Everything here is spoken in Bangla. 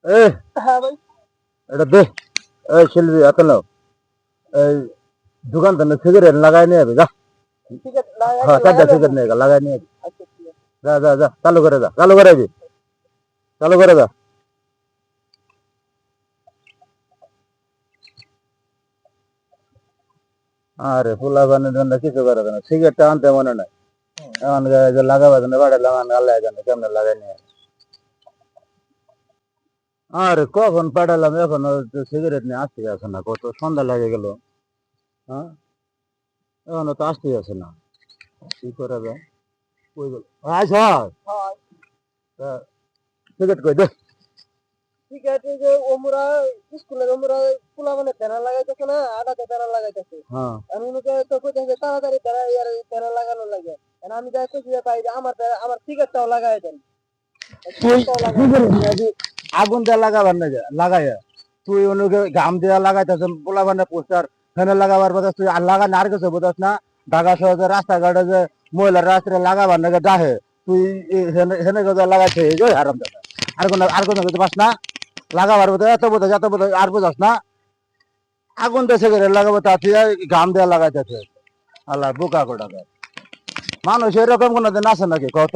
এ হ্যাঁ ভাই, এটা দে। এই শিল্পী এত নাও। এই দোকান থেকে সিগারেট লাগাই নিয়ে যাবে যা। ঠিক আছে, লাগাই হ্যাঁ চারটা লাগাই সিগারেট নিয়ে যা, লাগাই নিয়ে যা। আচ্ছা ঠিক আছে। যা যা যা, চালু করে যা, চালু করে দি, চালু করে যা। আরে পোলা বানের জন্য কিছু করে না, সিগারেটটা আনতে মনে নাই। এখন যে লাগাবার জন্য বাড়াইলাম, আল্লাহ জানে কেমনে লাগাই নিয়ে। আরে কখন পাঠালাম, এখন সিগারেট নিয়ে আসতে আছে না, কত সন্ধ্যা লাগে গেল। হ্যাঁ, এখনো তো আসতেই আছে না, কি করা যায়। কই গেল? আচ্ছা, হ্যাঁ সিগারেট কই দে। ঠিক আছে, যে ওমরা স্কুলের ওমরা পোলা মানে ব্যানার লাগাইতেছে না, আটাতে ব্যানার লাগাইতেছে। হ্যাঁ, আমি ওকে তো কইতেছে তাড়াতাড়ি ব্যানার লাগানো লাগে। আর আমি যাই কইছি যে ভাই আমার টিকেটটাও লাগাই দেন, তুই টিকেটটাও লাগাই দেন। সিগারেট নিয়ে আগুন দেওয়া লাগাবার না, লাগাই তুই অনুকে ঘাম দেওয়া লাগাইতেছ, পোলা বানে পোস্টার ফেনে লাগাবার কথা তুই আর লাগান আর কিছু বোঝাস না। ঢাকা শহরে রাস্তাঘাটে যে মহিলার রাস্তায় লাগাবার নাকি ডাহে, তুই হেনে গজা লাগাইছে এই যে আরাম দাদা। আর কোনো কিছু পাস না, লাগাবার বোধ এত বোঝাস এত বোঝাস আর বোঝাস না। আগুন দেশে করে লাগাবো তা তুই ঘাম দেওয়া লাগাইতেছে। আল্লাহ বোকা কোটা মানুষ এরকম কোনোদিন আছে নাকি কত।